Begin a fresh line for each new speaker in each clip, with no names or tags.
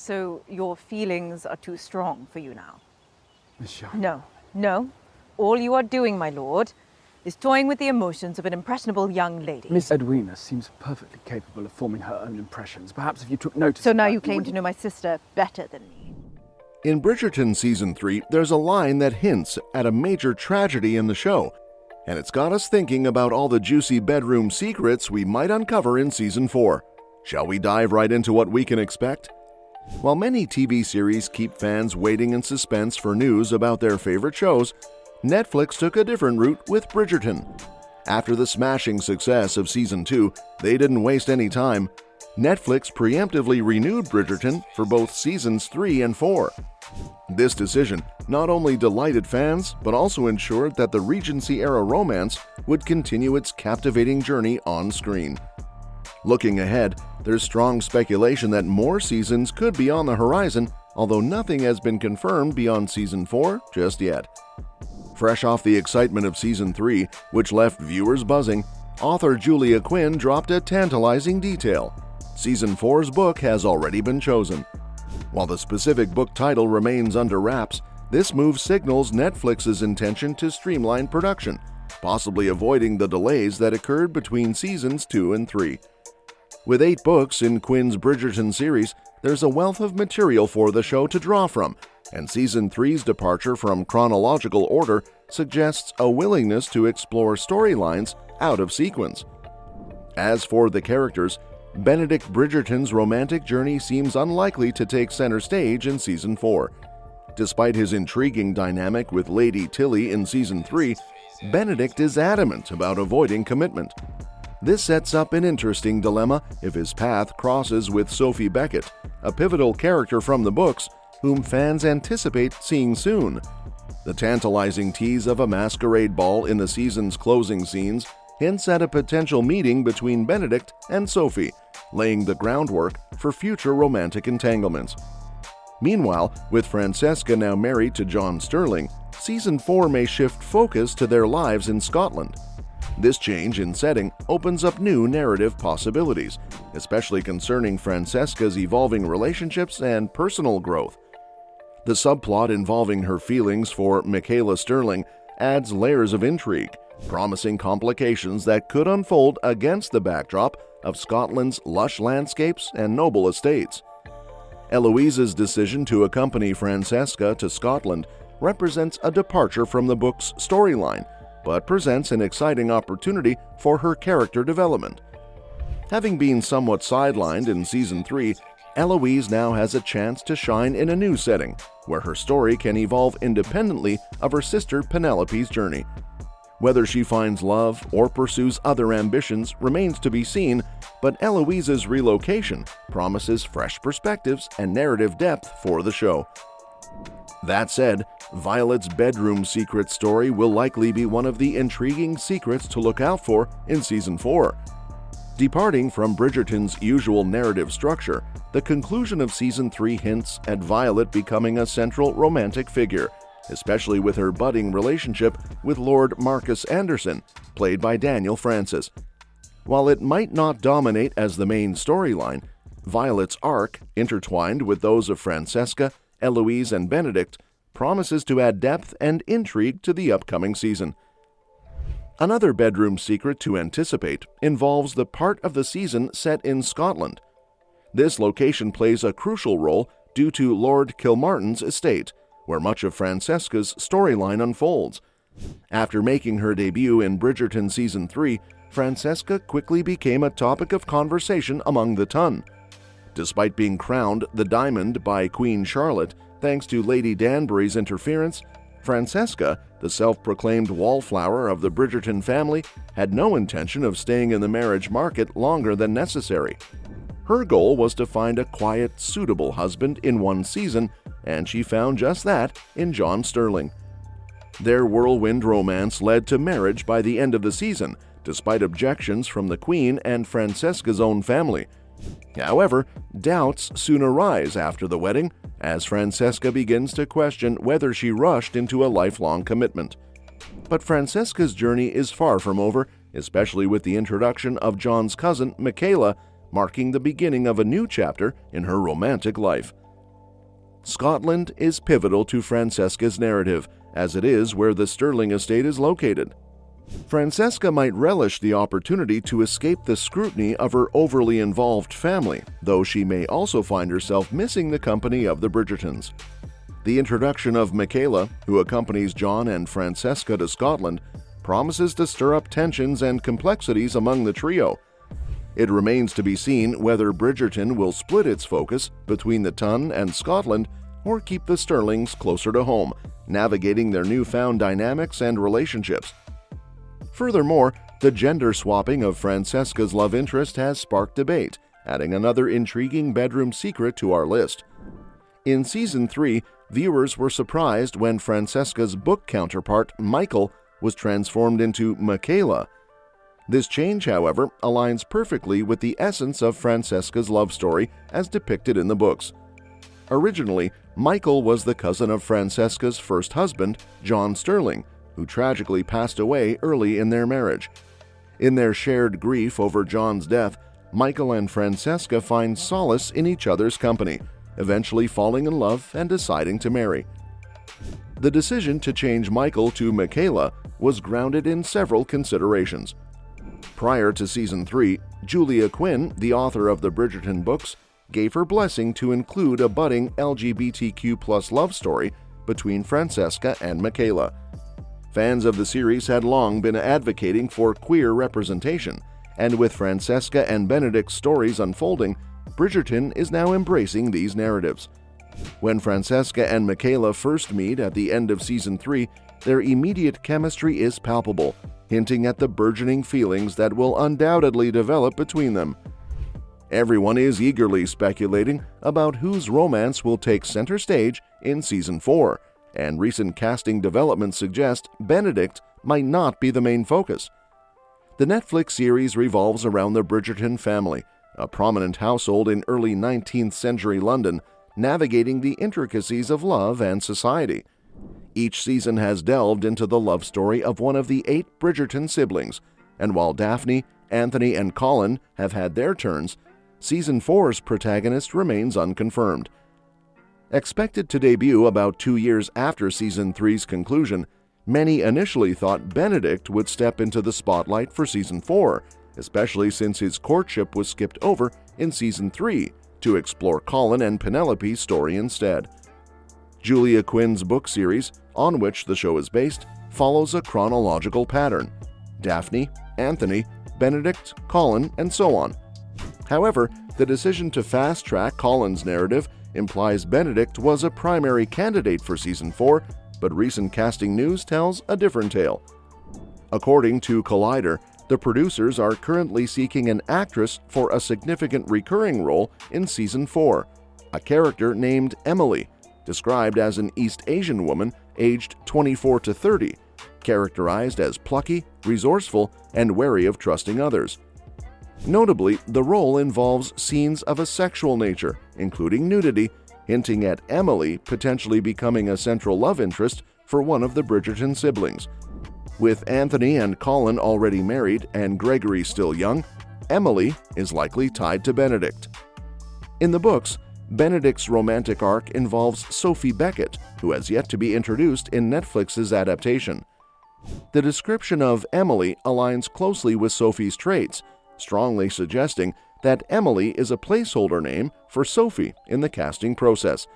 So your feelings are too strong for you now?
Miss Jean.
No. All you are doing, my lord, is toying with the emotions of an impressionable young lady.
Miss Edwina seems perfectly capable of forming her own impressions. Perhaps if you took notice
So
of
now
that,
you claim to know my sister better than me.
In Bridgerton Season 3, there's a line that hints at a major tragedy in the show, and it's got us thinking about all the juicy bedroom secrets we might uncover in Season 4. Shall we dive right into what we can expect? While many TV series keep fans waiting in suspense for news about their favorite shows, Netflix took a different route with Bridgerton. After the smashing success of Season 2, they didn't waste any time. Netflix preemptively renewed Bridgerton for both Seasons 3 and 4. This decision not only delighted fans, but also ensured that the Regency-era romance would continue its captivating journey on screen. Looking ahead, there's strong speculation that more seasons could be on the horizon, although nothing has been confirmed beyond Season 4 just yet. Fresh off the excitement of Season 3, which left viewers buzzing, author Julia Quinn dropped a tantalizing detail. Season 4's book has already been chosen. While the specific book title remains under wraps, this move signals Netflix's intention to streamline production, possibly avoiding the delays that occurred between Seasons 2 and 3. With 8 books in Quinn's Bridgerton series, there's a wealth of material for the show to draw from, and Season 3's departure from chronological order suggests a willingness to explore storylines out of sequence. As for the characters, Benedict Bridgerton's romantic journey seems unlikely to take center stage in Season 4. Despite his intriguing dynamic with Lady Tilly in Season 3, Benedict is adamant about avoiding commitment. This sets up an interesting dilemma if his path crosses with Sophie Beckett, a pivotal character from the books, whom fans anticipate seeing soon. The tantalizing tease of a masquerade ball in the season's closing scenes hints at a potential meeting between Benedict and Sophie, laying the groundwork for future romantic entanglements. Meanwhile, with Francesca now married to John Sterling, Season 4 may shift focus to their lives in Scotland. This change in setting opens up new narrative possibilities, especially concerning Francesca's evolving relationships and personal growth. The subplot involving her feelings for Michaela Sterling adds layers of intrigue, promising complications that could unfold against the backdrop of Scotland's lush landscapes and noble estates. Eloise's decision to accompany Francesca to Scotland represents a departure from the book's storyline, but presents an exciting opportunity for her character development. Having been somewhat sidelined in Season 3, Eloise now has a chance to shine in a new setting, where her story can evolve independently of her sister Penelope's journey. Whether she finds love or pursues other ambitions remains to be seen, but Eloise's relocation promises fresh perspectives and narrative depth for the show. That said, Violet's bedroom secret story will likely be one of the intriguing secrets to look out for in Season 4. Departing from Bridgerton's usual narrative structure, the conclusion of Season 3 hints at Violet becoming a central romantic figure, especially with her budding relationship with Lord Marcus Anderson, played by Daniel Francis. While it might not dominate as the main storyline, Violet's arc, intertwined with those of Francesca, Eloise, and Benedict, promises to add depth and intrigue to the upcoming season. Another bedroom secret to anticipate involves the part of the season set in Scotland. This location plays a crucial role due to Lord Kilmartin's estate, where much of Francesca's storyline unfolds. After making her debut in Bridgerton Season 3, Francesca quickly became a topic of conversation among the ton. Despite being crowned the Diamond by Queen Charlotte, thanks to Lady Danbury's interference, Francesca, the self-proclaimed wallflower of the Bridgerton family, had no intention of staying in the marriage market longer than necessary. Her goal was to find a quiet, suitable husband in one season, and she found just that in John Sterling. Their whirlwind romance led to marriage by the end of the season, despite objections from the Queen and Francesca's own family. However, doubts soon arise after the wedding, as Francesca begins to question whether she rushed into a lifelong commitment. But Francesca's journey is far from over, especially with the introduction of John's cousin, Michaela, marking the beginning of a new chapter in her romantic life. Scotland is pivotal to Francesca's narrative, as it is where the Stirling estate is located. Francesca might relish the opportunity to escape the scrutiny of her overly involved family, though she may also find herself missing the company of the Bridgertons. The introduction of Michaela, who accompanies John and Francesca to Scotland, promises to stir up tensions and complexities among the trio. It remains to be seen whether Bridgerton will split its focus between the Tun and Scotland or keep the Stirlings closer to home, navigating their newfound dynamics and relationships. Furthermore, the gender swapping of Francesca's love interest has sparked debate, adding another intriguing bedroom secret to our list. In Season 3, viewers were surprised when Francesca's book counterpart, Michael, was transformed into Michaela. This change, however, aligns perfectly with the essence of Francesca's love story as depicted in the books. Originally, Michael was the cousin of Francesca's first husband, John Stirling, who tragically passed away early in their marriage. In their shared grief over John's death, Michael and Francesca find solace in each other's company, eventually falling in love and deciding to marry. The decision to change Michael to Michaela was grounded in several considerations. Prior to Season 3, Julia Quinn, the author of the Bridgerton books, gave her blessing to include a budding LGBTQ+ love story between Francesca and Michaela. Fans of the series had long been advocating for queer representation, and with Francesca and Benedict's stories unfolding, Bridgerton is now embracing these narratives. When Francesca and Michaela first meet at the end of Season 3, their immediate chemistry is palpable, hinting at the burgeoning feelings that will undoubtedly develop between them. Everyone is eagerly speculating about whose romance will take center stage in Season 4, and recent casting developments suggest Benedict might not be the main focus. The Netflix series revolves around the Bridgerton family, a prominent household in early 19th century London, navigating the intricacies of love and society. Each season has delved into the love story of one of the 8 Bridgerton siblings, and while Daphne, Anthony, and Colin have had their turns, Season 4's protagonist remains unconfirmed. Expected to debut about 2 years after Season 3's conclusion, many initially thought Benedict would step into the spotlight for Season 4, especially since his courtship was skipped over in Season 3 to explore Colin and Penelope's story instead. Julia Quinn's book series, on which the show is based, follows a chronological pattern: Daphne, Anthony, Benedict, Colin, and so on. However, the decision to fast-track Colin's narrative implies Benedict was a primary candidate for Season 4, but recent casting news tells a different tale. According to Collider, the producers are currently seeking an actress for a significant recurring role in Season 4, a character named Emily, described as an East Asian woman aged 24 to 30, characterized as plucky, resourceful, and wary of trusting others. Notably, the role involves scenes of a sexual nature, including nudity, hinting at Emily potentially becoming a central love interest for one of the Bridgerton siblings. With Anthony and Colin already married and Gregory still young, Emily is likely tied to Benedict. In the books, Benedict's romantic arc involves Sophie Beckett, who has yet to be introduced in Netflix's adaptation. The description of Emily aligns closely with Sophie's traits, strongly suggesting that Emily is a placeholder name for Sophie in the casting process.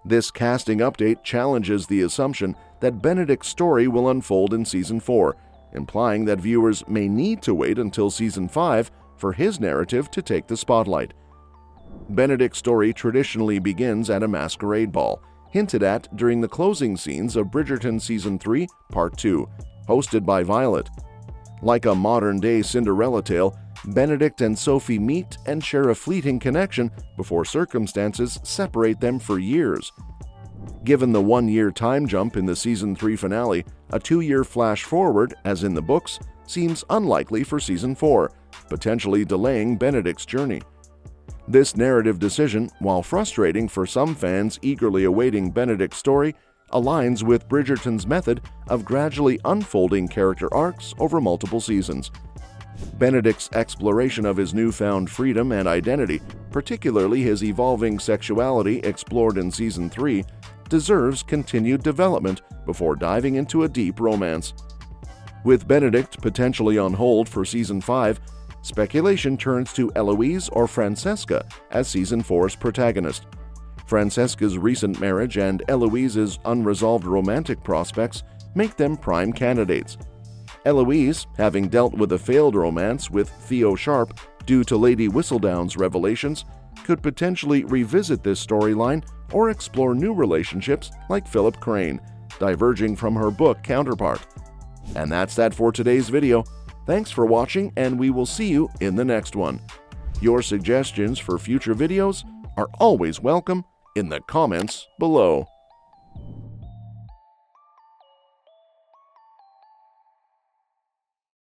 This casting update challenges the assumption that Benedict's story will unfold in Season 4, implying that viewers may need to wait until Season 5 for his narrative to take the spotlight. Benedict's story traditionally begins at a masquerade ball, hinted at during the closing scenes of Bridgerton Season 3, Part 2, hosted by Violet. Like a modern-day Cinderella tale, Benedict and Sophie meet and share a fleeting connection before circumstances separate them for years. Given the 1-year time jump in the Season 3 finale, a 2-year flash forward, as in the books, seems unlikely for Season 4, potentially delaying Benedict's journey. This narrative decision, while frustrating for some fans eagerly awaiting Benedict's story, aligns with Bridgerton's method of gradually unfolding character arcs over multiple seasons. Benedict's exploration of his newfound freedom and identity, particularly his evolving sexuality explored in Season 3, deserves continued development before diving into a deep romance. With Benedict potentially on hold for Season 5, speculation turns to Eloise or Francesca as Season 4's protagonist. Francesca's recent marriage and Eloise's unresolved romantic prospects make them prime candidates. Eloise, having dealt with a failed romance with Theo Sharp due to Lady Whistledown's revelations, could potentially revisit this storyline or explore new relationships like Philip Crane, diverging from her book counterpart. And that's that for today's video. Thanks for watching, and we will see you in the next one. Your suggestions for future videos are always welcome in the comments below.